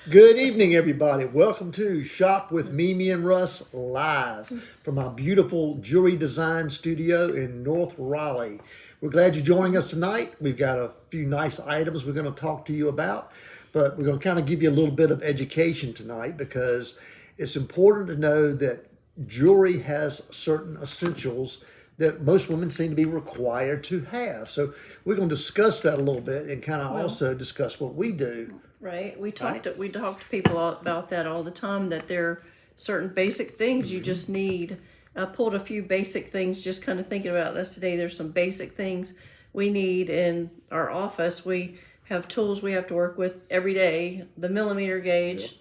Good evening, everybody. Welcome to Shop with Mimi and Russ live from our beautiful jewelry design studio in North Raleigh. We're glad you're joining us tonight. We've got a few nice items we're going to talk to you about, but we're going to kind of give you a little bit of education tonight because it's important to know that jewelry has certain essentials that most women seem to be required to have. So we're going to discuss that a little bit and kind of also discuss what we do. Right. We talk to people about that all the time, that there are certain basic things you just need. I pulled a few basic things just kind of thinking about this today. There's some basic things we need in our office. We have tools we have to work with every day. The millimeter gauge.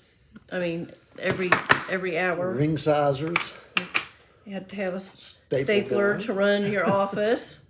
I mean, every hour. Ring sizers. You had to have a stapler to run your office.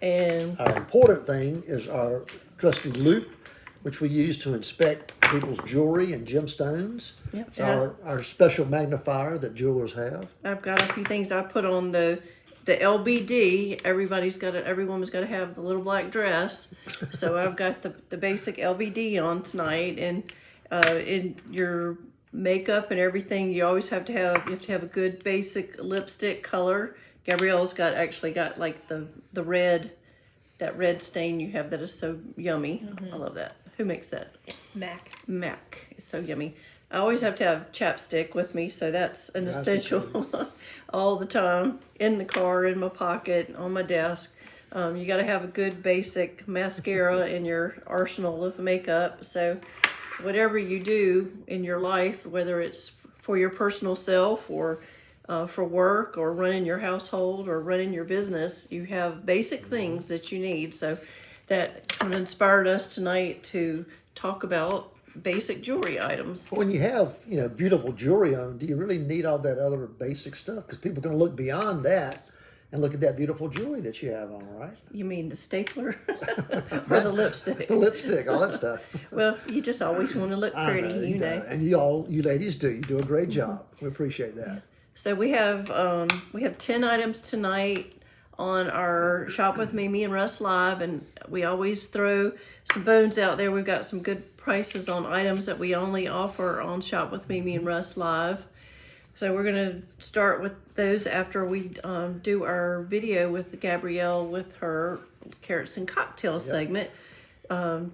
And our important thing is our trusty loop, which we use to inspect people's jewelry and gemstones. Yep. It's our special magnifier that jewelers have. I've got a few things I put on the LBD. Every woman's got to have the little black dress. So I've got the basic LBD on tonight. And in your makeup and everything, you have to have a good basic lipstick color. Gabrielle's actually got like the red, that red stain you have that is so yummy. I love that. Who makes that? Mac. It's so yummy. I always have to have chapstick with me, so that's an essential all the time. In the car, in my pocket, on my desk. You got to have a good basic mascara in your arsenal of makeup. So whatever you do in your life, whether it's for your personal self or for work or running your household or running your business, you have basic things that you need. So that kind of inspired us tonight to talk about basic jewelry items. When you have, beautiful jewelry on, do you really need all that other basic stuff? Because people are going to look beyond that and look at that beautiful jewelry that you have on, right? You mean the stapler or the lipstick? The lipstick, all that stuff. Well, you just always want to look pretty, you know. And you ladies do. You do a great job. We appreciate that. So we have 10 items tonight on our Shop with Mimi and Russ Live, and we always throw some bones out there. We've got some good prices on items that we only offer on Shop with Mimi and Russ Live. So we're going to start with those after we do our video with Gabrielle with her Carrots and Cocktails segment. You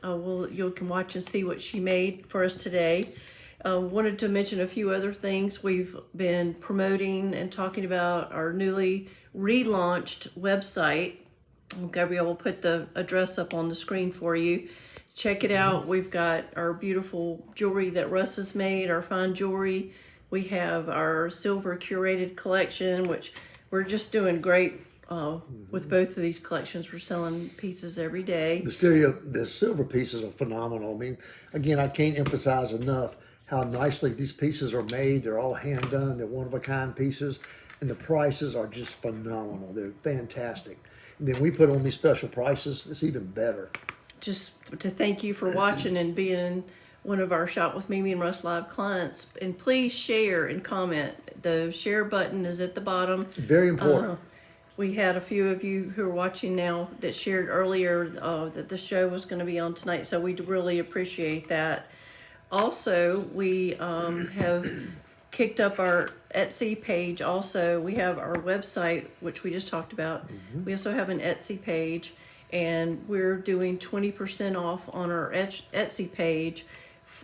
can watch and see what she made for us today. Wanted to mention a few other things. We've been promoting and talking about our newly relaunched website. Gabrielle will put the address up on the screen for you. Check it out. We've got our beautiful jewelry that Russ has made, our fine jewelry. We have our silver curated collection, which we're just doing great with both of these collections. We're selling pieces every day. The silver pieces are phenomenal. I mean, again, I can't emphasize enough how nicely these pieces are made. They're all hand done. They're one-of-a-kind pieces. And the prices are just phenomenal. They're fantastic. And then we put on these special prices. It's even better. Just to thank you for watching and being one of our Shop with Mimi and Russ Live clients. And please share and comment. The share button is at the bottom. Very important. We had a few of you who are watching now that shared earlier that the show was going to be on tonight. So we really appreciate that. Also, we have kicked up our Etsy page. Also, we have our website, which we just talked about. We also have an Etsy page, and we're doing 20% off on our Etsy page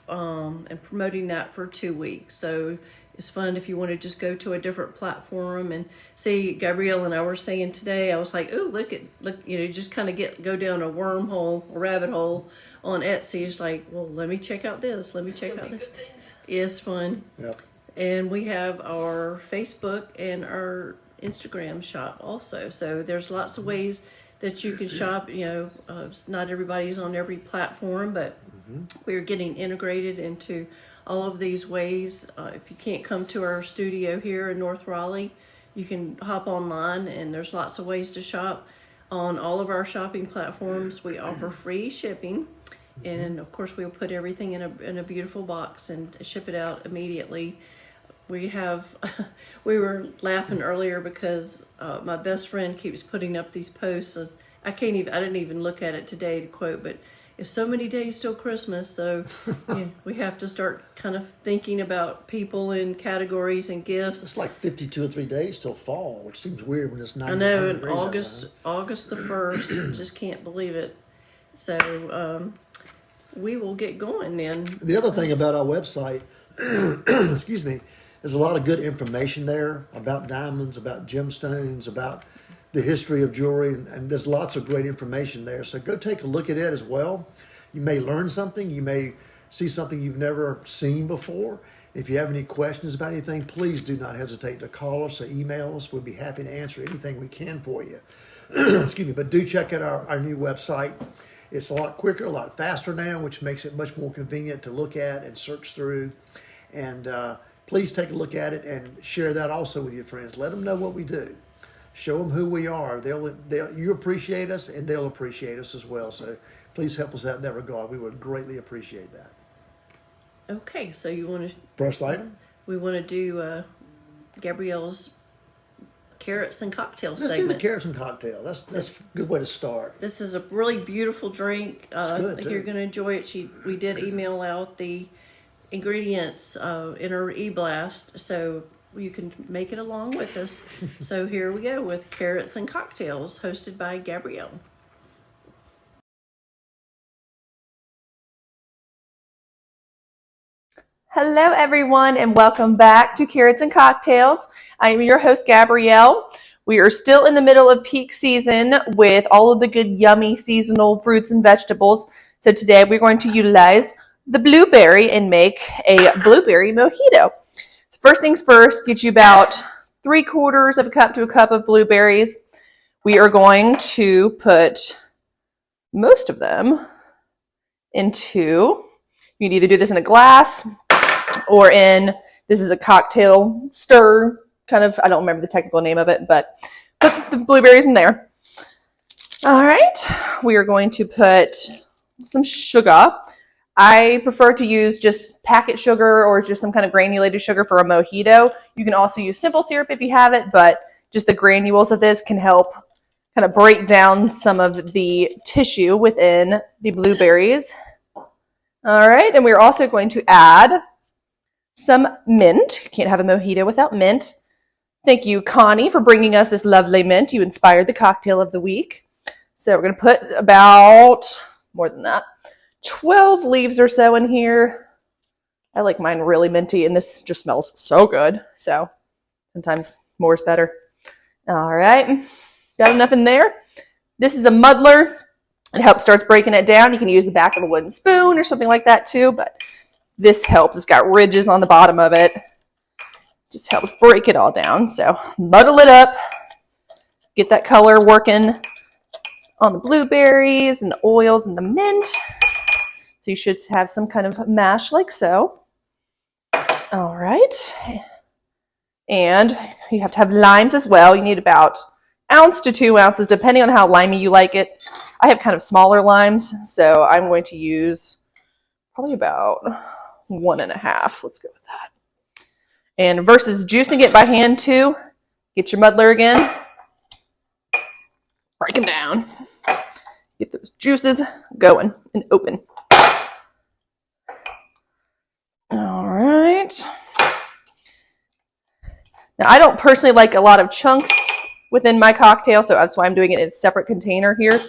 and promoting that for 2 weeks. So it's fun if you want to just go to a different platform and see. Gabrielle and I were saying today, I was like, oh, look, just kind of go down a rabbit hole on Etsy. It's like, well, let me check out this. Let me check out this. It's fun. Yep. And we have our Facebook and our Instagram shop also. So there's lots of ways that you can shop. Not everybody's on every platform, but we're getting integrated into all of these ways. If you can't come to our studio here in North Raleigh, you can hop online, and there's lots of ways to shop on all of our shopping platforms. We offer free shipping, and of course we'll put everything in a beautiful box and ship it out immediately. We were laughing earlier because my best friend keeps putting up these posts I didn't even look at it today to quote, but it's so many days till Christmas, so yeah, we have to start kind of thinking about people and categories and gifts. It's like 52 or 3 days till fall, which seems weird when it's 90 I know, in degrees August the 1st, just can't believe it. So we will get going then. The other thing about our website, excuse me, there's a lot of good information there about diamonds, about gemstones, about the history of jewelry, and there's lots of great information there. So go take a look at it as well. You may learn something. You may see something you've never seen before. If you have any questions about anything, please do not hesitate to call us or email us. We'll be happy to answer anything we can for you. Excuse me, but do check out our new website. It's a lot quicker, a lot faster now, which makes it much more convenient to look at and search through. And please take a look at it and share that also with your friends. Let them know what we do. Show them who we are. You appreciate us, and they'll appreciate us as well. So please help us out in that regard. We would greatly appreciate that. Okay, so you want to... First item? We want to do Gabrielle's carrots and cocktail Let's do the segment. carrots and cocktail. That's a good way to start. This is a really beautiful drink. Good, too. You're going to enjoy it. We did email out the ingredients in her e-blast, so you can make it along with us. So here we go with carrots and cocktails, hosted by Gabrielle. Hello, everyone, and welcome back to Carrots and Cocktails. I am your host, Gabrielle. We are still in the middle of peak season with all of the good, yummy seasonal fruits and vegetables. So today we're going to utilize the blueberry and make a blueberry mojito. So first things first, get you about 3/4 of a cup to a cup of blueberries. We are going to put most of them into, you can either do this in a glass or this is a cocktail stir, kind of, I don't remember the technical name of it, but put the blueberries in there. All right, we are going to put some sugar. I prefer to use just packet sugar or just some kind of granulated sugar for a mojito. You can also use simple syrup if you have it, but just the granules of this can help kind of break down some of the tissue within the blueberries. All right, and we're also going to add some mint. You can't have a mojito without mint. Thank you, Connie, for bringing us this lovely mint. You inspired the cocktail of the week. So we're going to put about, more than that, 12 leaves or so in here. I like mine really minty, and this just smells so good. So sometimes more is better. All right, got enough in there. This is a muddler. It helps starts breaking it down. You can use the back of a wooden spoon or something like that too, but this helps. It's got ridges on the bottom of it. Just helps break it all down. So muddle it up. Get that color working on the blueberries and the oils and the mint. So you should have some kind of mash like so. All right. And you have to have limes as well. You need about 1 to 2 ounces, depending on how limey you like it. I have kind of smaller limes, so I'm going to use probably about 1.5. Let's go with that. And versus juicing it by hand too, get your muddler again. Break them down. Get those juices going and open. All right. Now, I don't personally like a lot of chunks within my cocktail, so that's why I'm doing it in a separate container here.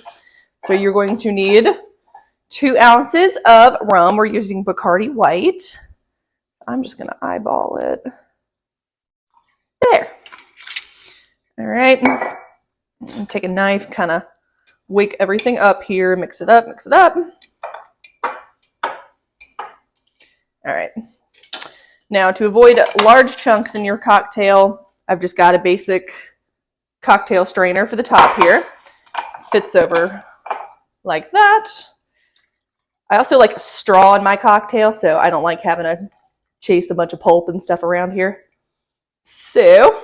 So you're going to need 2 ounces of rum. We're using Bacardi White. I'm just going to eyeball it. There. All right. And take a knife, kind of wake everything up here. Mix it up, mix it up. All right. Now, to avoid large chunks in your cocktail, I've just got a basic cocktail strainer for the top here. Fits over like that. I also like a straw in my cocktail, so I don't like having to chase a bunch of pulp and stuff around here. So,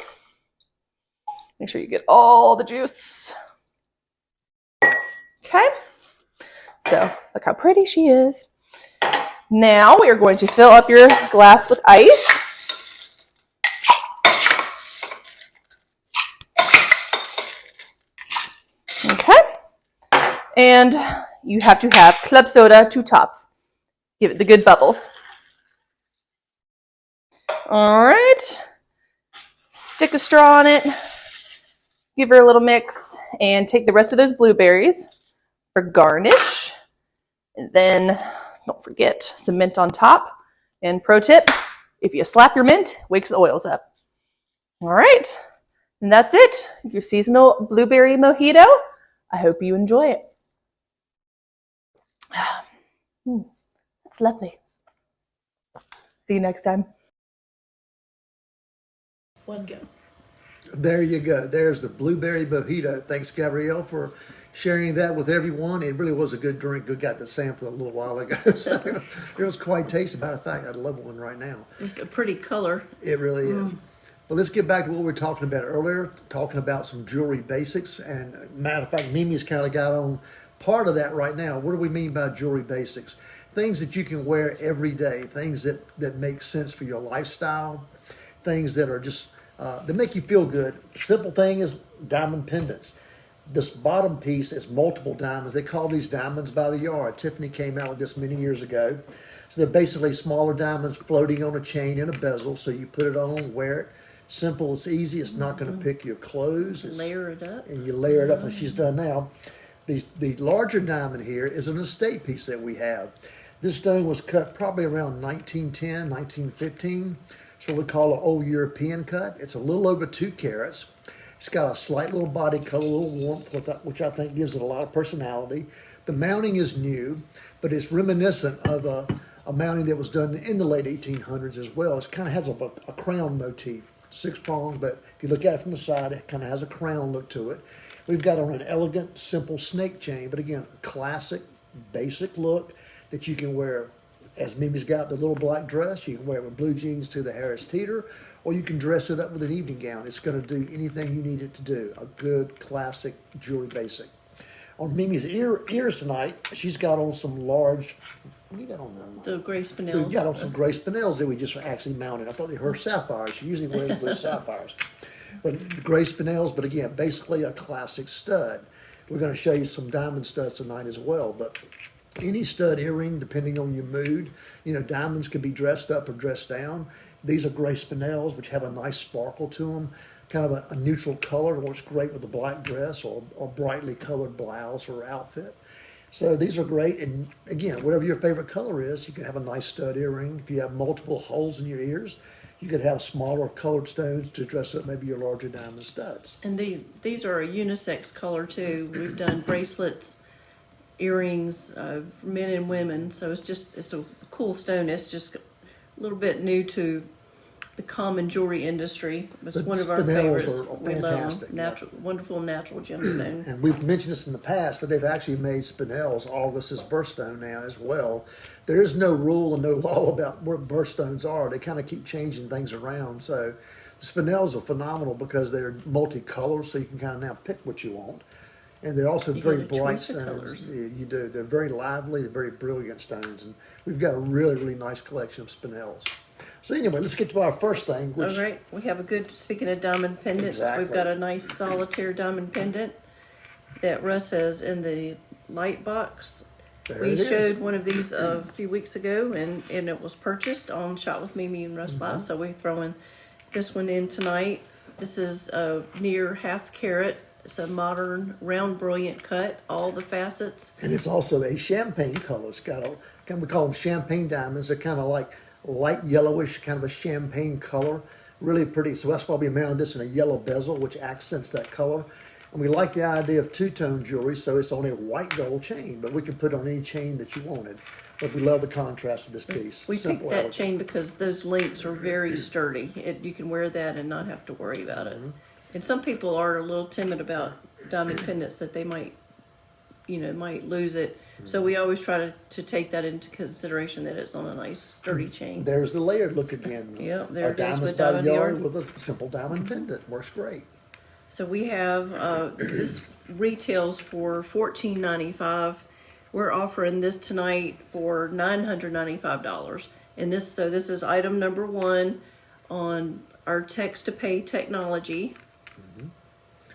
make sure you get all the juice. Okay. So, look how pretty she is. Now, we are going to fill up your glass with ice. Okay. And you have to have club soda to top. Give it the good bubbles. All right. Stick a straw on it. Give her a little mix and take the rest of those blueberries for garnish. And then don't forget some mint on top. And pro tip, if you slap your mint, wakes the oils up. All right. And that's it. Your seasonal blueberry mojito. I hope you enjoy it. That's lovely. See you next time. One go. There you go. There's the blueberry mojito. Thanks, Gabrielle, for sharing that with everyone. It really was a good drink. We got to sample it a little while ago. So it was quite tasty. Matter of fact, I'd love one right now. Just a pretty color. It really is. But let's get back to what we were talking about earlier, talking about some jewelry basics. And matter of fact, Mimi's kind of got on part of that right now. What do we mean by jewelry basics? Things that you can wear every day, things that make sense for your lifestyle, things that are just, that make you feel good. Simple thing is diamond pendants. This bottom piece is multiple diamonds. They call these diamonds by the yard. Tiffany came out with this many years ago. So they're basically smaller diamonds floating on a chain in a bezel. So you put it on, wear it. Simple, it's easy. It's not going to pick your clothes. Layer it up. And you layer it up, and she's done now. The larger diamond here is an estate piece that we have. This stone was cut probably around 1910, 1915. It's what we call an old European cut. It's a little over 2 carats. It's got a slight little body color, a little warmth, which I think gives it a lot of personality. The mounting is new, but it's reminiscent of a mounting that was done in the late 1800s as well. It kind of has a crown motif, 6 prongs, but if you look at it from the side, it kind of has a crown look to it. We've got on an elegant, simple snake chain, but again, a classic, basic look that you can wear. As Mimi's got the little black dress, you can wear it with blue jeans to the Harris Teeter, or you can dress it up with an evening gown. It's going to do anything you need it to do. A good, classic jewelry basic. On Mimi's ears tonight, she's got on some large, what do you got on there? The gray spinels. We got on some gray spinels that we just actually mounted. I thought they were sapphires. She usually wears blue sapphires. But the gray spinels, but again, basically a classic stud. We're going to show you some diamond studs tonight as well. But any stud earring, depending on your mood, diamonds can be dressed up or dressed down. These are gray spinels, which have a nice sparkle to them. Kind of a neutral color, works great with a black dress or brightly colored blouse or outfit. So these are great. And again, whatever your favorite color is, you can have a nice stud earring. If you have multiple holes in your ears, you could have smaller colored stones to dress up maybe your larger diamond studs. And these are a unisex color too. We've done bracelets, earrings, for men and women. So it's a cool stone. It's just a little bit new to the common jewelry industry. It's one of our favorites. We love them. Natural, wonderful natural gemstone. And we've mentioned this in the past, but they've actually made spinels August's birthstone now as well. There is no rule and no law about where birthstones are. They kind of keep changing things around. So the spinels are phenomenal because they're multicolored, so you can kind of now pick what you want. And they're also very bright stones. You do. They're very lively. They're very brilliant stones. And we've got a really, really nice collection of spinels. So anyway, let's get to our first thing. All right. We have a good, speaking of diamond pendants, We've got a nice solitaire diamond pendant that Russ has in the light box. We showed one of these a few weeks ago, and it was purchased on Shop with Mimi and Russ Live. So we're throwing this one in tonight. This is a near half carat. It's a modern, round, brilliant cut, all the facets. And it's also a champagne color. It's got we call them champagne diamonds. They're kind of like light yellowish, kind of a champagne color. Really pretty. So that's why we mounted this in a yellow bezel, which accents that color. And we like the idea of two-tone jewelry, so it's only a white gold chain, but we can put it on any chain that you wanted. But we love the contrast of this piece. We picked that chain because those links are very sturdy. You can wear that and not have to worry about it. And some people are a little timid about diamond pendants that they might lose it. So we always try to take that into consideration, that it's on a nice sturdy chain. There's the layered look again. Yeah, there it is with diamond diamond yard with a simple diamond pendant. Works great. So we have this retails for $14.95. We're offering this tonight for $995. And this is item number 1 on our text to pay technology.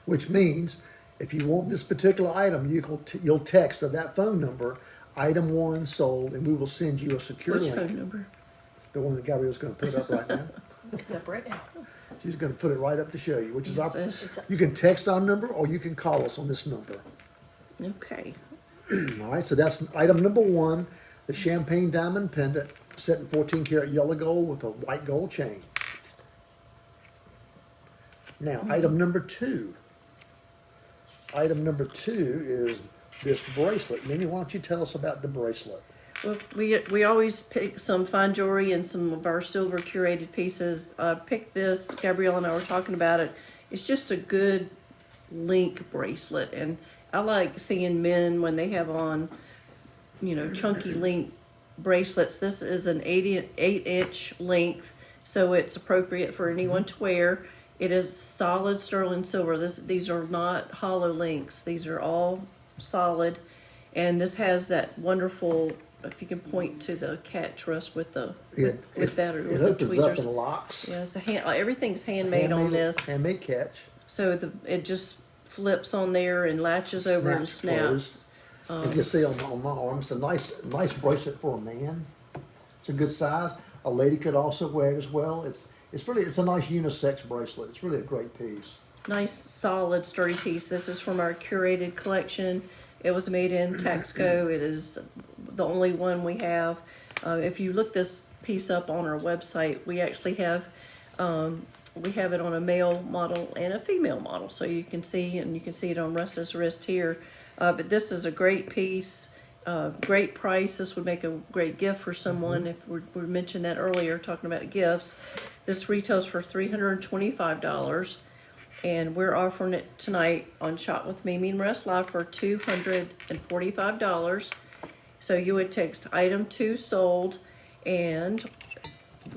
Which means If you want this particular item, you'll text to that phone number, item 1 sold, and we will send you a secure Which link. phone number? The one that Gabrielle's going to put up right now. It's up right now. She's going to put it right up to show you, which is our. Yes. You can text our number or you can call us on this number. Okay. All right, so that's item number 1, the champagne diamond pendant set in 14 karat yellow gold with a white gold chain. Now, item number 2. Item number 2 is this bracelet. Mimi, why don't you tell us about the bracelet? Well, we always pick some fine jewelry and some of our silver curated pieces. Pick this. Gabrielle and I were talking about it. It's just a good link bracelet, and I like seeing men when they have on, chunky link bracelets. This is an 8-inch length, so it's appropriate for anyone to wear. It is solid sterling silver. These are not hollow links. These are all solid, and this has that wonderful. If you can point to the catch, Russ, with that or It with the opens up tweezers. and locks. Yeah, it's everything's handmade on this. Handmade catch. So it just flips on there and latches over and snaps. Closed. You can see on my arm, it's a nice bracelet for a man. It's a good size. A lady could also wear it as well. It's a nice unisex bracelet. It's really a great piece. Nice, solid, sturdy piece. This is from our curated collection. It was made in Texaco. It is the only one we have. If you look this piece up on our website, we actually have it on a male model and a female model, so you can see it on Russ's wrist here. But this is a great piece, great price. This would make a great gift for someone. If we mentioned that earlier, talking about gifts, this retails for $325. And we're offering it tonight on Shop with Mimi and Russ Live for $245. So you would text item 2 sold, and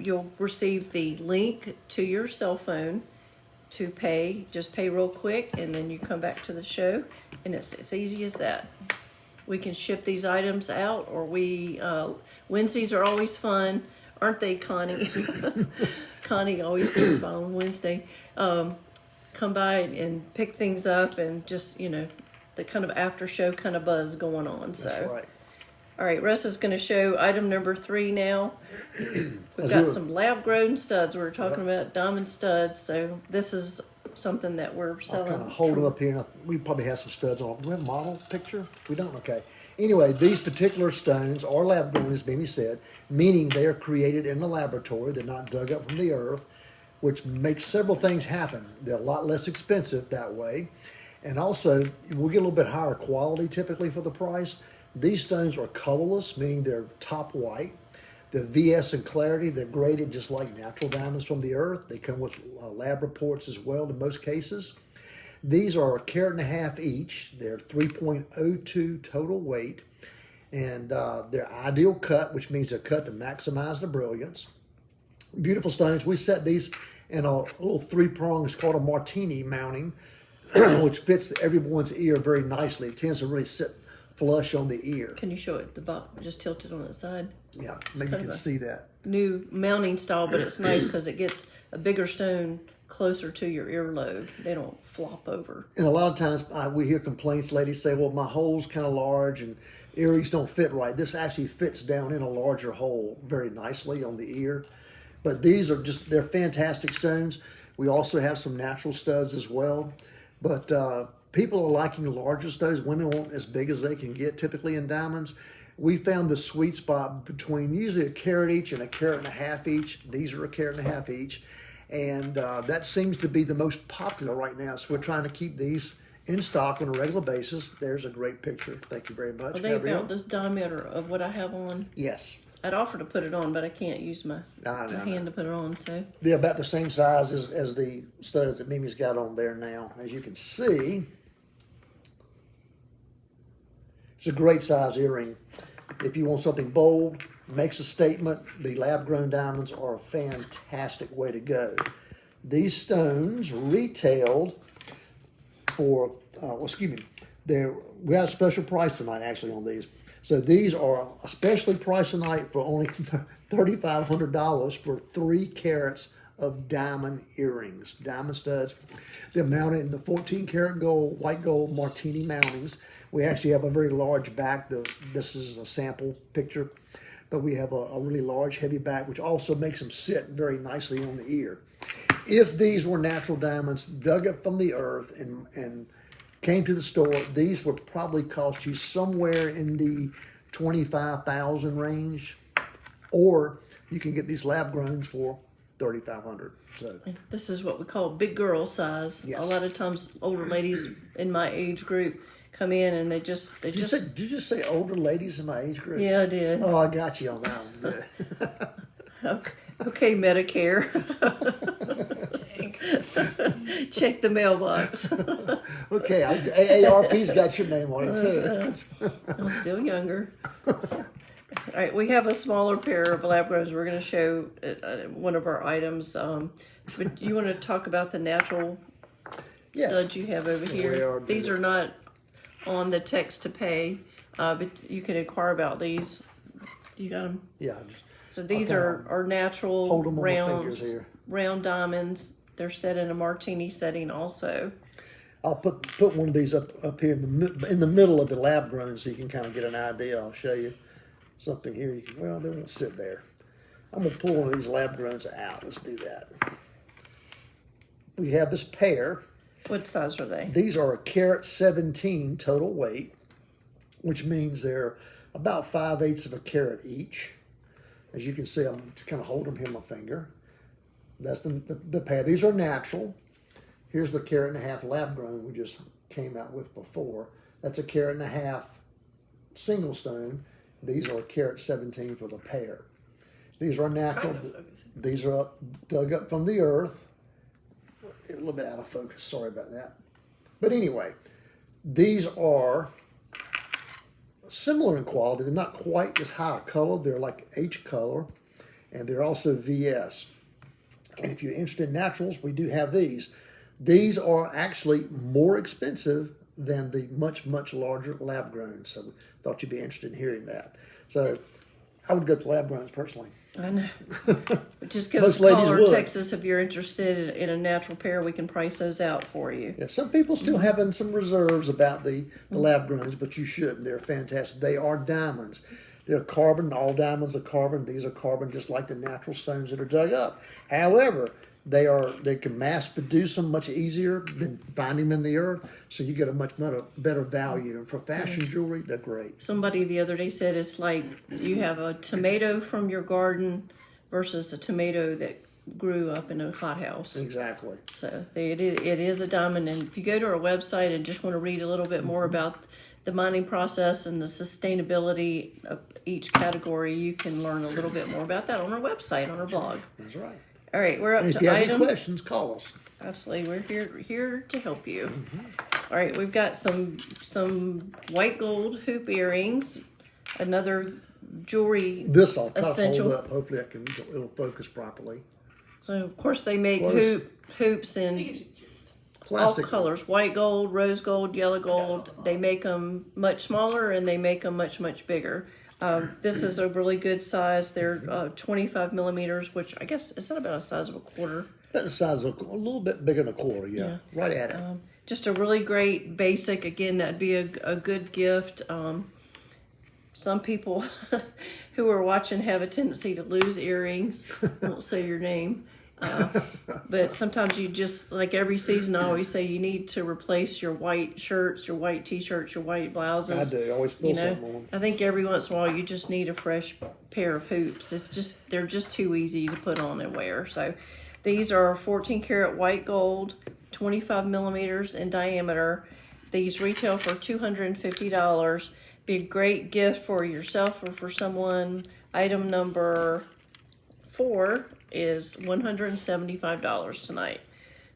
you'll receive the link to your cell phone to pay. Just pay real quick, and then you come back to the show, and it's easy as that. We can ship these items out, or Wednesdays are always fun, aren't they, Connie? Connie always goes by on Wednesday. Come by and pick things up, and just the kind of after show kind of buzz going on. So That's right. all right, Russ is going to show item number 3 now. We've got some lab-grown studs. We were talking about diamond studs, so this is something that we're selling. I'll kind of hold them up here. We probably have some studs on. Do we have a model picture? We don't? Okay. Anyway, these particular stones are lab-grown, as Mimi said, meaning they are created in the laboratory. They're not dug up from the earth, which makes several things happen. They're a lot less expensive that way. And also, we'll get a little bit higher quality typically for the price. These stones are colorless, meaning they're top white. The VS and clarity, they're graded just like natural diamonds from the earth. They come with lab reports as well in most cases. These are 1.5 carats each. They're 3.02 total weight. And they're ideal cut, which means they're cut to maximize the brilliance. Beautiful stones. We set these in a little 3-prong, it's called a martini mounting, which fits everyone's ear very nicely. It tends to really sit flush on the ear. Can you show it the bottom? Just tilt it on its side. Yeah, maybe you can see that. New mounting style, but it's nice because it gets a bigger stone closer to your earlobe. They don't flop over. And a lot of times we hear complaints, ladies say, well, my hole's kind of large and earrings don't fit right. This actually fits down in a larger hole very nicely on the ear. But these are they're fantastic stones. We also have some natural studs as well. But people are liking larger stones. Women want as big as they can get typically in diamonds. We found the sweet spot between usually 1 carat each and 1.5 carats each. These are 1.5 carats each. And that seems to be the most popular right now. So we're trying to keep these in stock on a regular basis. There's a great picture. Thank you very much. Are they about this diameter of what I have on? Yes. I'd offer to put it on, but I can't use my hand to put it on. So they're about the same size as the studs that Mimi's got on there now. As you can see, it's a great size earring. If you want something bold, makes a statement, the lab-grown diamonds are a fantastic way to go. These stones retailed for, we got a special price tonight actually on these. So these are especially priced tonight for only $3,500 for 3 carats of diamond earrings, diamond studs. They're mounted in the 14 karat gold, white gold martini mountings. We actually have a very large back. This is a sample picture, but we have a really large, heavy back, which also makes them sit very nicely on the ear. If these were natural diamonds dug up from the earth and came to the store, these would probably cost you somewhere in the 25,000 range, or you can get these lab growns for 3,500. So This is what we call big girl size. Yes. A lot of times older ladies in my age group come in and they just did you just say older ladies in my age group? yeah, I did. Oh, I got you on that one. Good. Okay, Medicare. Check the mailbox. Okay, AARP's got your name on it too. I'm still younger. All right, we have a smaller pair of lab grows. We're going to show one of our items. But you want to talk about the natural Yes. studs you have over We here? are These doing- are not on the text to pay, but you can inquire about these. You got them? Yeah, just So these Okay, are natural hold 'em on my fingers rounds, here. round diamonds. They're set in a martini setting also. I'll put one of these up here in the middle of the lab grown so you can kind of get an idea. I'll show you something here. You can, well, they won't sit there. I'm gonna pull one of these lab growns out. Let's do that. We have this pair. What size are they? These are a carat 17 total weight, which means they're about 5/8 of a carat each. As you can see, I'm kind of holding them here in my finger. That's the pair. These are natural. Here's the carat and a half lab grown we just came out with before. That's a carat and a half single stone. These are a carat 17 for the pair. These are natural. These are dug up from the earth. A little bit out of focus. Sorry about that. But anyway, these are similar in quality. They're not quite as high colored. They're like H color, and they're also VS. And if you're interested in naturals, we do have these. These are actually more expensive than the much, much larger lab grown. So thought you'd be interested in hearing that. So I would go to lab growns personally. I know. Just give Most us a call ladies or would. text us if you're interested in a natural pair. We can price those out for you. Yeah, some people still having some reserves about the lab growns, but you shouldn't. They're fantastic. They are diamonds. They're carbon. All diamonds are carbon. These are carbon just like the natural stones that are dug up. However, they can mass produce them much easier than finding them in the earth, so you get a much better value. And for fashion jewelry, they're great. Somebody the other day said it's like you have a tomato from your garden versus a tomato that grew up in a hothouse. Exactly. So it is a diamond. And if you go to our website and just want to read a little bit more about the mining process and the sustainability of each category, you can learn a little bit more about that on our website, on our blog. That's right. All right, we're up And if to you have any item. questions, call us. Absolutely, we're here to help you. All right, we've got some white gold hoop earrings, another jewelry. This I'll try to Essential. hold up. Hopefully, it'll focus properly. So of course they make Close. hoops in all Classic. colors: white gold, rose gold, yellow gold. They make them much smaller and they make them much bigger. This is a really good size. They're 25 millimeters, which I guess is that about the size of a quarter. About the size of a little bit bigger than a quarter. Yeah, right at it. Just a really great basic. Again, that'd be a good gift. Some people who are watching have a tendency to lose earrings. I won't say your name. But sometimes you just, like every season, I always say you need to replace your white shirts, your white t-shirts, your white blouses. I do. I always spill something on them. I think every once in a while you just need a fresh pair of hoops. They're just too easy to put on and wear. So these are 14 karat white gold, 25 millimeters in diameter. These retail for $250. Be a great gift for yourself or for someone. Item number 4 is $175 tonight.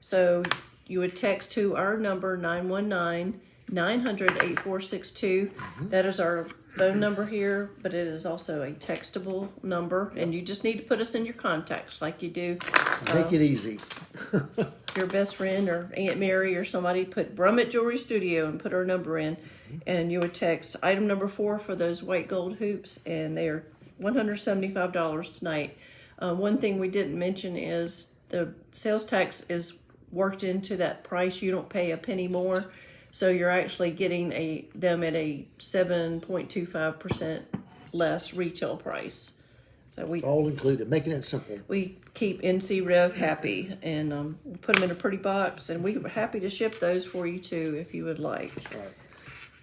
So you would text to our number 919-900-8462. That is our phone number here, but it is also a textable number, and you just need to put us in your contacts like you do Make it easy. your best friend or Aunt Mary or somebody. Put Brummett Jewelry Studio and put our number in, and you would text item number 4 for those white gold hoops, and they are $175 tonight. One thing we didn't mention is the sales tax is worked into that price. You don't pay a penny more, so you're actually getting them at a 7.25% less retail price. So It's all included, making it simple. we keep NC Rev happy, and we'll put them in a pretty box, and we're happy to ship those for you too if you would like. All right.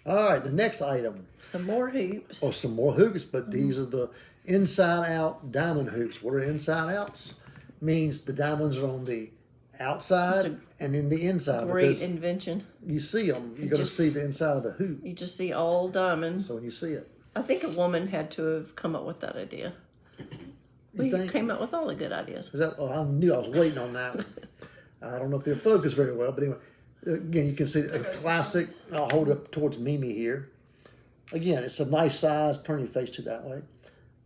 All right, the next item. Some more hoops. Oh, some more hoops, but these are the inside-out diamond hoops. What are inside-outs? Means the diamonds are on the outside and in the inside. Great Because invention. you see them, you're going to see the inside of the hoop. You just see all diamonds. So when you see it, I think a woman had to have come up with that idea. We think? came up with all the good ideas. is that? Oh, I knew I was waiting on that one. I don't know if they're focused very well, but anyway, again, you can see a classic. I'll hold it up towards Mimi here. Again, it's a nice size. Turn your face to that way.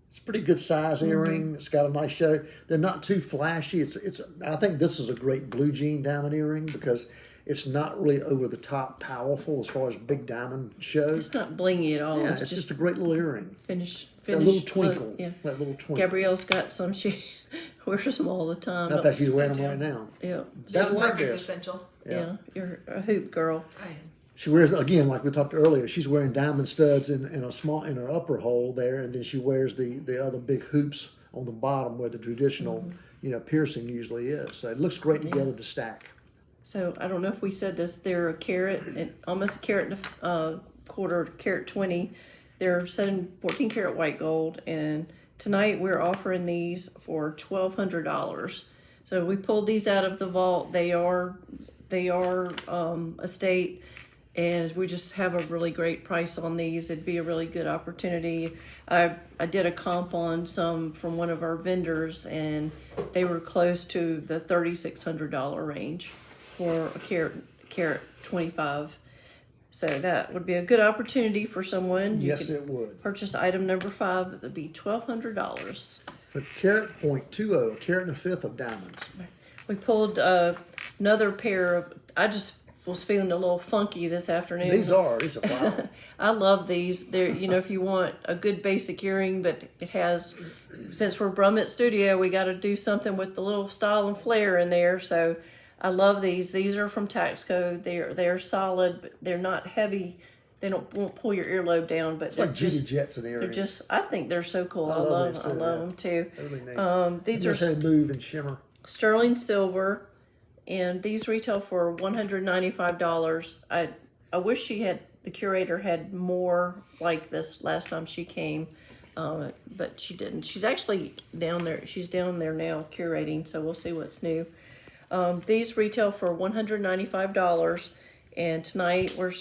It's a pretty good size earring. It's got a nice show. They're not too flashy. It's. I think this is a great blue jean diamond earring because it's not really over the top powerful as far as big diamond shows. It's not blingy at all. Yeah, it's just a great little earring. Finish. That little twinkle. Yeah. That little twinkle. Gabrielle's got some. She wears them all the time. I bet she's wearing them right now. Yeah. That like Perfect this. essential. Yeah. You're a hoop girl. I am. She wears, again, like we talked earlier, she's wearing diamond studs in her upper hole there, and then she wears the other big hoops on the bottom where the traditional piercing usually is. So it looks great together to stack. So I don't know if we said this. They're a carat and almost a carat and a quarter, carat 20. They're set in 14 karat white gold, and tonight we're offering these for $1,200. So we pulled these out of the vault. They are estate, and we just have a really great price on these. It'd be a really good opportunity. I did a comp on some from one of our vendors, and they were close to the $3,600 range for a carat 25. So that would be a good opportunity for someone. Yes, it would. Purchase item number 5. That would be $1,200. A carat .20, a carat and a fifth of diamonds. We pulled another pair of. I just was feeling a little funky this afternoon. These are wow. I love these. They're, if you want a good basic earring, but it has, since we're Brummett Studio, we got to do something with the little style and flair in there. So I love these. These are from Taxco. They're solid, but they're not heavy. They won't pull your earlobe down, but It's like Judy Jetson earring. they're just. I think they're so cool. I love love these too, them too. Really neat. These Just are had move and shimmer. sterling silver, and these retail for $195. I wish the curator had more like this last time she came, but she didn't. She's actually down there. She's down there now curating, so we'll see what's new. These retail for $195, and tonight we're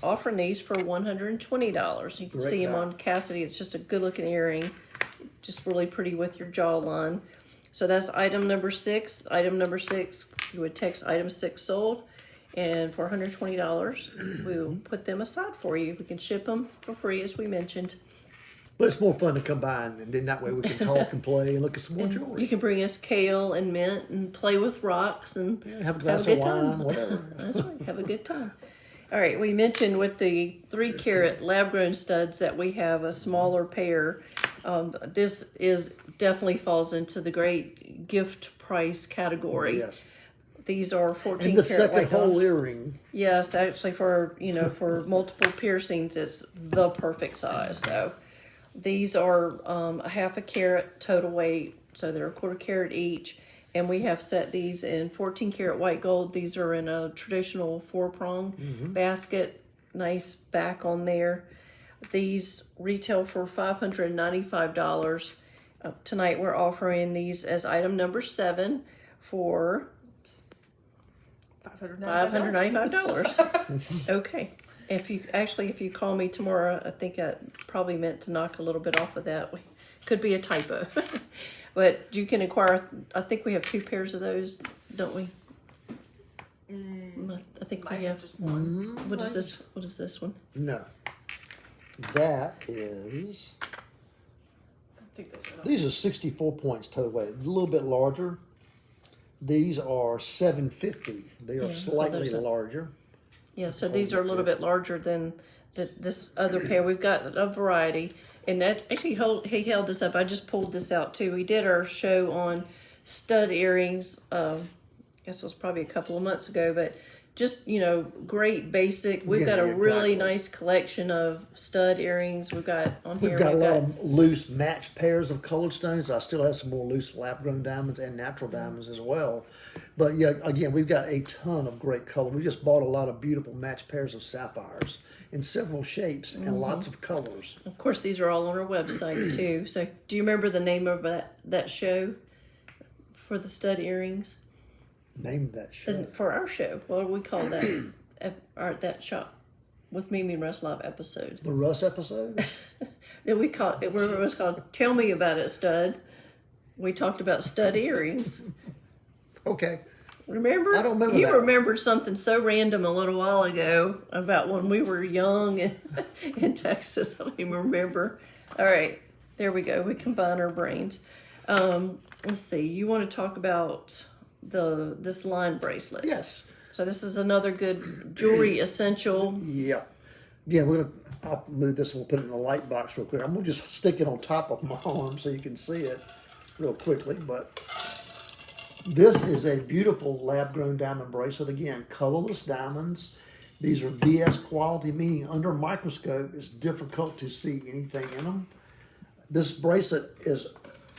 offering these for $120. You can Great see them buy. on Cassidy. It's just a good looking earring, just really pretty with your jawline. So that's item number 6. Item number 6, you would text item 6 sold, and for $120, we will put them aside for you. We can ship them for free, as we mentioned. But it's more fun to come by, and then that way we can talk and play and look at some more jewelry. You can bring us kale and mint and play with rocks and Have a glass good of wine, time. whatever. That's right. Have a good time. All right. We mentioned with the 3 carat lab grown studs that we have a smaller pair. This definitely falls into the great gift price category. Yes. These are 14 And the karat second white gold. whole earring. Yes, actually for multiple piercings, it's the perfect size. So these are a half a carat total weight, so they're a quarter carat each. And we have set these in 14 karat white gold. These are in a traditional 4-prong basket. Nice back on there. These retail for $595. Tonight we're offering these as item number 7 for $595. Okay. If you call me tomorrow, I think I probably meant to knock a little bit off of that. Could be a typo. But you can acquire, I think we have 2 pairs of those, don't we? I think we have just one. What is this? What is this one? No. That is, I think that's what these are 64 points total weight, a little bit larger. These are 750. They are Yeah, slightly there's a- larger. Yeah, so these are a little bit larger than this other pair. We've got a variety. And that actually he held this up. I just pulled this out too. We did our show on stud earrings. I guess it was probably a couple of months ago, but just, great basic. We've got a really exactly. nice collection of stud earrings. We've got on here. We've got a lot of loose matched pairs of colored stones. I still have some more loose lab-grown diamonds and natural diamonds as well. But yeah, again, we've got a ton of great color. We just bought a lot of beautiful matched pairs of sapphires in several shapes and lots of colors. Of course, these are all on our website too. So, do you remember the name of that show for the stud earrings? Name that show. For our show, what do we call that? That shop with Mimi and Russ Live episode. The Russ episode? That we called it. It was called "Tell Me About It, Stud." We talked about stud earrings. Okay. Remember? I don't remember You that. remembered something so random a little while ago about when we were young in Texas. I don't even remember. All right, there we go. We combine our brains. Let's see. You want to talk about this line bracelet? Yes. So this is another good jewelry essential. Yeah. Again, I'll move this and we'll put it in the light box real quick. I'm going to just stick it on top of my arm so you can see it real quickly. But this is a beautiful lab-grown diamond bracelet. Again, colorless diamonds. These are VS quality, meaning under a microscope, it's difficult to see anything in them. This bracelet is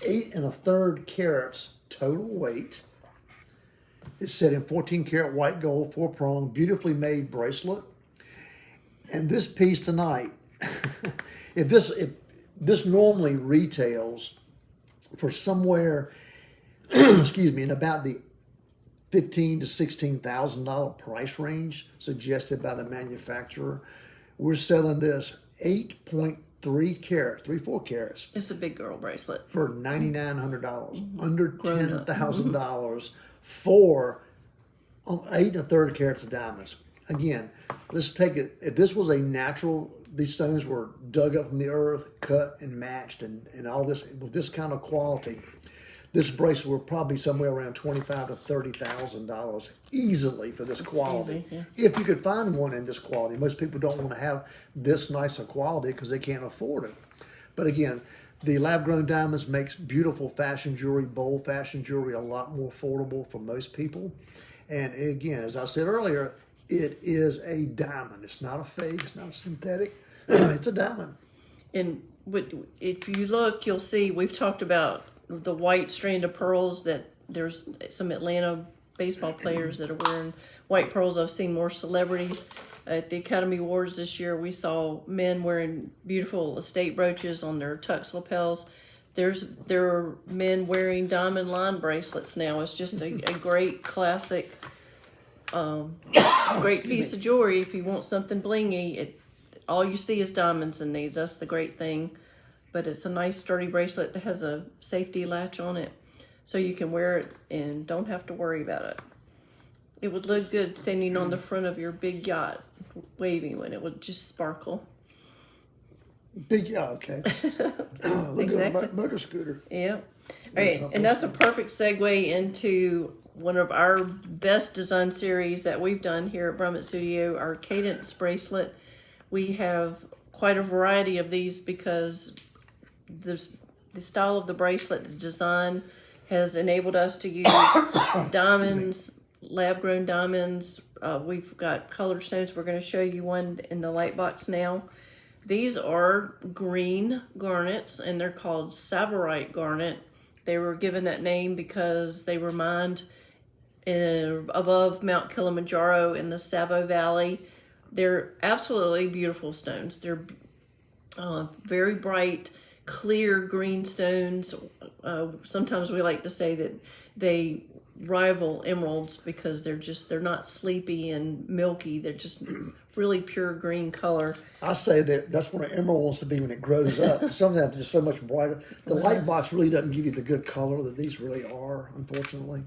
8 1/3 carats total weight. It's set in 14 karat white gold, 4-prong, beautifully made bracelet. And this piece tonight, if this normally retails for somewhere, excuse me, in about the $15,000 to $16,000 price range suggested by the manufacturer, we're selling this 8.3 carats, 3/4 carats, It's a big girl bracelet. for $9,900, under Grown up. $10,000 for 8 1/3 carats of diamonds. Again, let's take it. If this was a natural, these stones were dug up from the earth, cut and matched, and all this with this kind of quality. This bracelet were probably somewhere around $25,000 to $30,000 easily for this quality. Easy, yeah. If you could find one in this quality, most people don't want to have this nice a quality because they can't afford it. But again, the lab-grown diamonds makes beautiful fashion jewelry, bold fashion jewelry, a lot more affordable for most people. And again, as I said earlier, it is a diamond. It's not a fake. It's not a synthetic. It's a diamond. And if you look, you'll see we've talked about the white strand of pearls, that there's some Atlanta baseball players that are wearing white pearls. I've seen more celebrities. At the Academy Awards this year, we saw men wearing beautiful estate brooches on their tux lapels. There are men wearing diamond line bracelets now. It's just a great classic, great piece of jewelry. If you want something blingy, all you see is diamonds in these. That's the great thing. But it's a nice sturdy bracelet that has a safety latch on it, so you can wear it and don't have to worry about it. It would look good standing on the front of your big yacht, waving when it would just sparkle. Big, yeah, okay. Look Exactly. at a motor scooter. Yeah. All right, and that's a perfect segue into one of our best design series that we've done here at Brummett Studio, our Cadence bracelet. We have quite a variety of these because the style of the bracelet, the design, has enabled us to use diamonds, lab-grown diamonds. We've got colored stones. We're going to show you one in the light box now. These are green garnets, and they're called Savarite garnet. They were given that name because they were mined above Mount Kilimanjaro in the Savo Valley. They're absolutely beautiful stones. They're very bright, clear green stones. Sometimes we like to say that they rival emeralds because they're not sleepy and milky. They're just really pure green color. I say that's what an emerald wants to be when it grows up. Sometimes it's just so much brighter. The light box really doesn't give you the good color that these really are, unfortunately.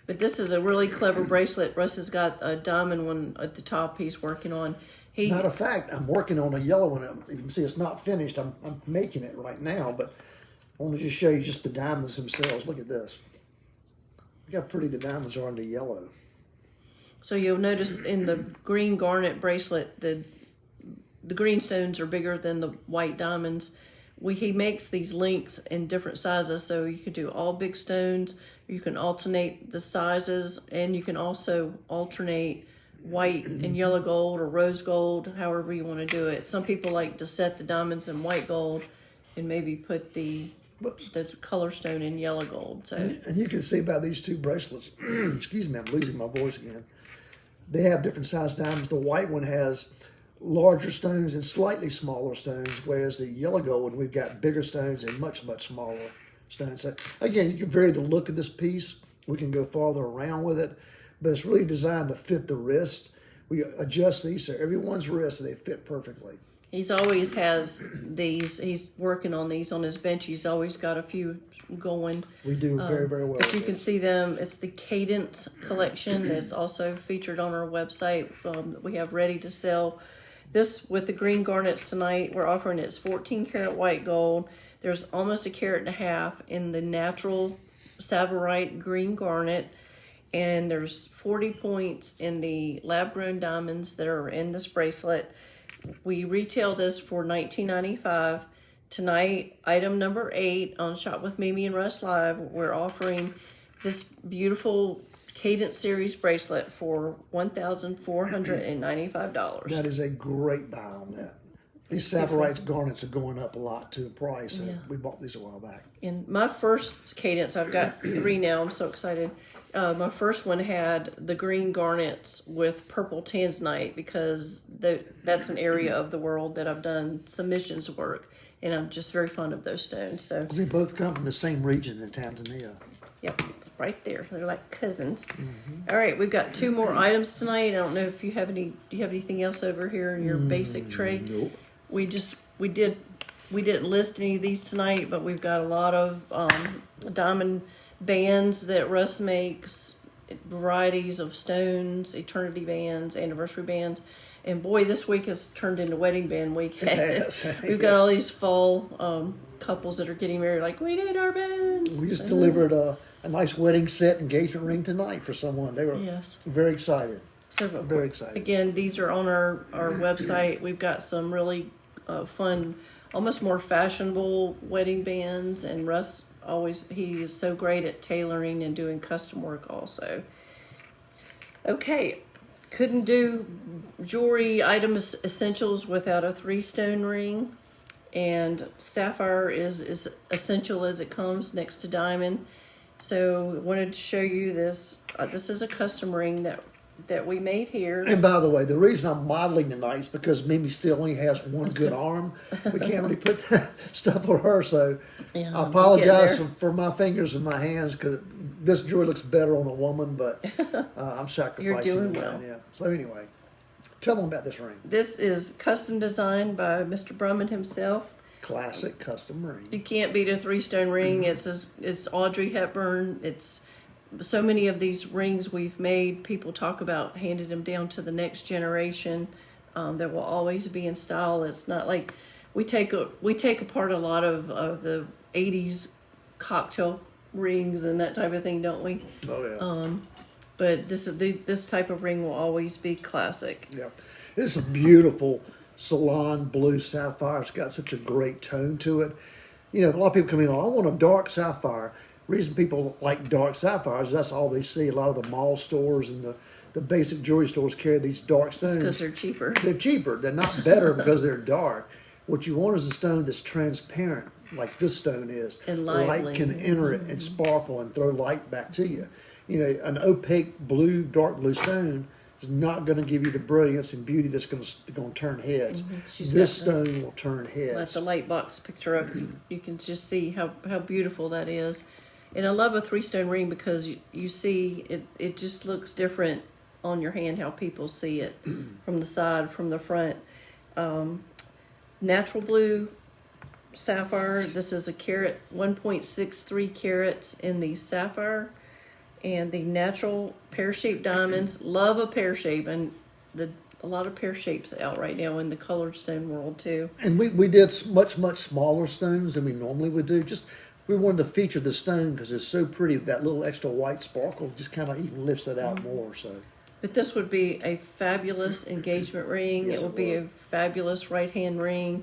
But this is a really clever bracelet. Russ has got a diamond one at the top he's working on. Matter of fact, I'm working on a yellow one. You can see it's not finished. I'm making it right now, but I want to just show you just the diamonds themselves. Look at this. Look how pretty the diamonds are in the yellow. So you'll notice in the green garnet bracelet, the green stones are bigger than the white diamonds. he makes these links in different sizes, so you could do all big stones. You can alternate the sizes, and you can also alternate white and yellow gold or rose gold, however you want to do it. Some people like to set the diamonds in white gold and maybe put the color stone in yellow gold. So And you can see by these two bracelets, excuse me, I'm losing my voice again. They have different size diamonds. The white one has larger stones and slightly smaller stones, whereas the yellow gold one, we've got bigger stones and much, much smaller stones. So again, you can vary the look of this piece. We can go farther around with it, but it's really designed to fit the wrist. We adjust these so everyone's wrist, so they fit perfectly. he's always has these. He's working on these on his bench. He's always got a few going. We do very, very well. But you can see them. It's the Cadence collection that's also featured on our website. We have ready to sell. This with the green garnets tonight. We're offering it's 14 karat white gold. There's almost a carat and a half in the natural Savarite green garnet. And there's 40 points in the lab grown diamonds that are in this bracelet. We retail this for $19.95. Tonight, item number 8 on Shop with Mimi and Russ Live, we're offering this beautiful Cadence Series bracelet for $1,495. That is a great buy on that. These Savarite garnets are going up a lot too in price. So we bought these a while back. And my first Cadence, I've got 3 now, I'm so excited. My first one had the green garnets with purple tanzanite because that's an area of the world that I've done some missions work, and I'm just very fond of those stones. So, They both come from the same region in Tanzania. yep, right there. They're like cousins. All right, we've got 2 more items tonight. I don't know if you have any. Do you have anything else over here in your basic tray? Nope. We didn't list any of these tonight, but we've got a lot of diamond bands that Russ makes, varieties of stones, eternity bands, anniversary bands, and boy, this week has turned into wedding band week. Yes. We've got all these fall couples that are getting married, like, we need our bands. We just delivered a nice wedding set engagement ring tonight for someone. They were very excited. So Very excited. again, these are on our website. We've got some really fun, almost more fashionable wedding bands, and Russ he is so great at tailoring and doing custom work also. Okay, couldn't do jewelry item essentials without a 3-stone ring, and sapphire is essential as it comes next to diamond. So wanted to show you this. This is a custom ring that we made here. And by the way, the reason I'm modeling tonight is because Mimi still only has one good arm. We can't really put that stuff on her, so Yeah, I we'll apologize get for my fingers and my hands because this jewelry looks better on a woman, but I'm sacrificing. doing mine, well. Yeah. So anyway, tell them about this ring. This is custom designed by Mr. Brumman himself. Classic custom ring. You can't beat a 3-stone ring. It's Audrey Hepburn. It's so many of these rings we've made. People talk about handing them down to the next generation. That will always be in style. It's not like we take apart a lot of the 80s cocktail rings and that type of thing, don't we? Oh yeah. But this type of ring will always be classic. Yeah, it's a beautiful salon blue sapphire. It's got such a great tone to it. You know, a lot of people come in, I want a dark sapphire. Reason people like dark sapphires, that's all they see. A lot of the mall stores and the basic jewelry stores carry these dark stones. Because they're cheaper. They're cheaper. They're not better because they're dark. What you want is a stone that's transparent, like this stone is. And light lively. can enter it and sparkle and throw light back to you. You know, an opaque blue, dark blue stone is not going to give you the brilliance and beauty that's going to turn heads. She's This got the- stone will turn Let heads. the light box picture up. You can just see how beautiful that is. And I love a 3-stone ring because you see it just looks different on your hand, how people see it from the side, from the front. Natural blue sapphire. This is a carat, 1.63 carats in the sapphire. And the natural pear-shaped diamonds. Love a pear shape, and a lot of pear shapes out right now in the colored stone world too. And we did much, much smaller stones than we normally would do. Just we wanted to feature the stone because it's so pretty. That little extra white sparkle just kind of even lifts it out more. So But this would be a fabulous engagement ring. Yes, it would it be would. a fabulous right hand ring.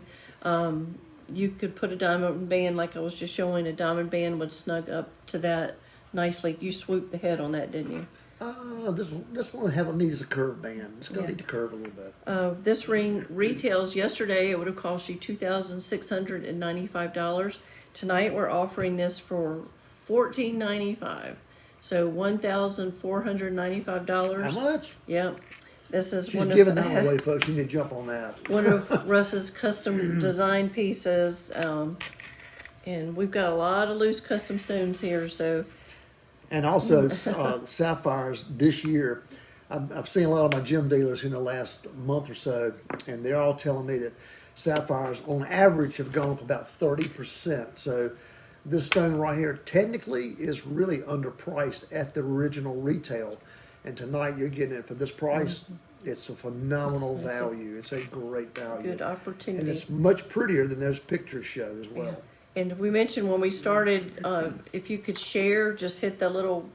you could put a diamond band, like I was just showing, a diamond band would snug up to that nicely. You swooped the head on that, didn't you? This one needs a curve band. It's gonna Yeah. need to curve a little bit. This ring retails yesterday. It would have cost you $2,695. Tonight we're offering this for $1,495. So $1,495. How much? Yep. This is She's one giving of that away, folks. You need to jump on that. one of Russ's custom design pieces. And we've got a lot of loose custom stones here. So And also, sapphires this year, I've seen a lot of my gem dealers in the last month or so, and they're all telling me that sapphires on average have gone up about 30%. So this stone right here technically is really underpriced at the original retail. And tonight you're getting it for this price. It's a phenomenal value. It's a great value. good opportunity. And it's much prettier than those pictures show as well. And we mentioned when we started, if you could share, just hit the little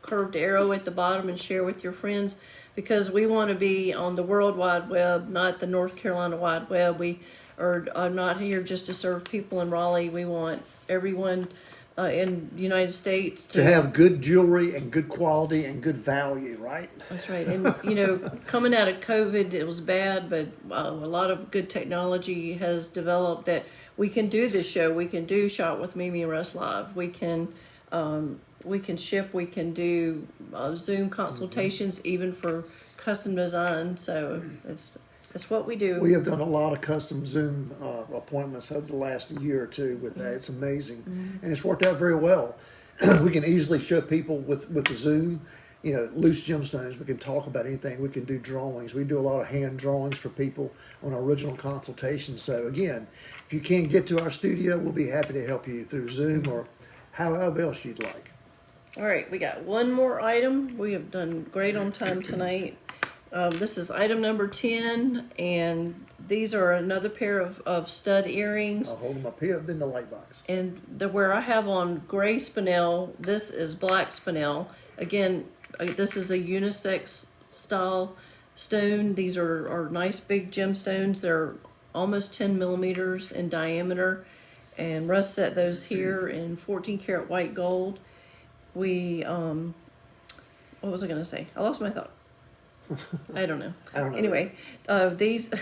curved arrow at the bottom and share with your friends, because we want to be on the World Wide Web, not the North Carolina Wide Web. We are not here just to serve people in Raleigh. We want everyone in the United States To have good jewelry and good quality and good value, right? That's right. And, coming out of COVID, it was bad, but a lot of good technology has developed that we can do this show. We can do Shop with Mimi and Russ Live. We can ship. We can do Zoom consultations, even for custom design. So it's what we do. We have done a lot of custom Zoom appointments over the last year or two with that. It's amazing. And it's worked out very well. We can easily show people with the Zoom, loose gemstones. We can talk about anything. We can do drawings. We do a lot of hand drawings for people on our original consultations. So again, if you can't get to our studio, we'll be happy to help you through Zoom or however else you'd like. All right, we got one more item. We have done great on time tonight. This is item number 10, and these are another pair of stud earrings. I'll hold them up here, then the light box. And where I have on gray spinel, this is black spinel. Again, this is a unisex style stone. These are nice big gemstones. They're almost 10 millimeters in diameter. And Russ set those here in 14 karat white gold. We, what was I going to say? I lost my thought. I don't know. Anyway, these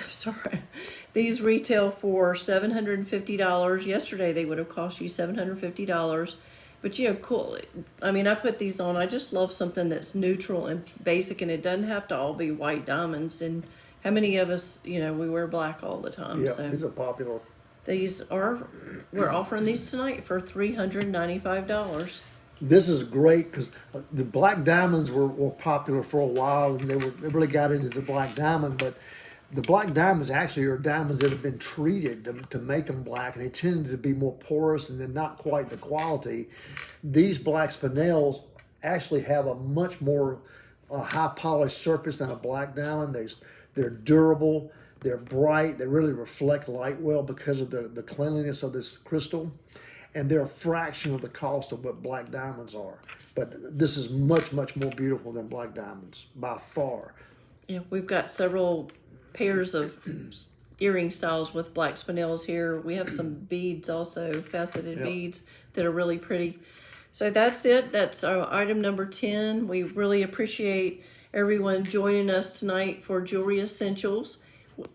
retail for $750. Yesterday they would have cost you $750. But cool. I mean, I put these on. I just love something that's neutral and basic, and it doesn't have to all be white diamonds. And how many of us, we wear black all the time. Yeah, So these are popular. we're offering these tonight for $395. This is great because the black diamonds were popular for a while, and they really got into the black diamond. But the black diamonds actually are diamonds that have been treated to make them black, and they tend to be more porous and they're not quite the quality. These black spinels actually have a much more high polished surface than a black diamond. They're durable, they're bright, they really reflect light well because of the cleanliness of this crystal. And they're a fraction of the cost of what black diamonds are. But this is much, much more beautiful than black diamonds, by far. Yeah, we've got several pairs of earring styles with black spinels here. We have some beads also, faceted beads that are really pretty. So that's it. That's our item number 10. We really appreciate everyone joining us tonight for Jewelry Essentials.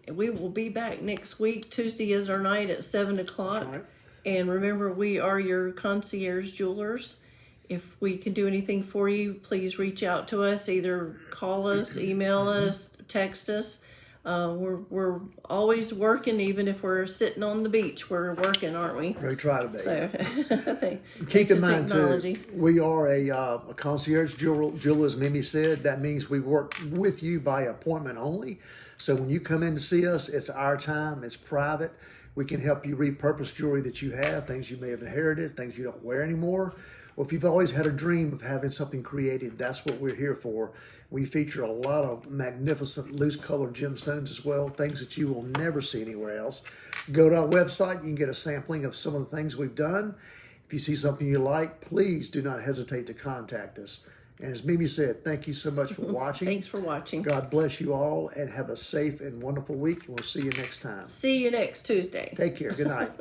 We will be back next week. Tuesday is our night at 7 o'clock. That's right. And remember, we are your concierge jewelers. If we can do anything for you, please reach out to us. Either call us, email us, text us. We're always working, even if we're sitting on the beach. We're working, aren't we? We try to be. So, Keep in to mind, technology. too, we are a concierge jeweler, as Mimi said. That means we work with you by appointment only. So when you come in to see us, it's our time, it's private. We can help you repurpose jewelry that you have, things you may have inherited, things you don't wear anymore. Or if you've always had a dream of having something created, that's what we're here for. We feature a lot of magnificent loose colored gemstones as well, things that you will never see anywhere else. Go to our website, you can get a sampling of some of the things we've done. If you see something you like, please do not hesitate to contact us. And as Mimi said, thank you so much for watching. Thanks for watching. God bless you all and have a safe and wonderful week. And we'll see you next time. See you next Tuesday. Take care. Good night.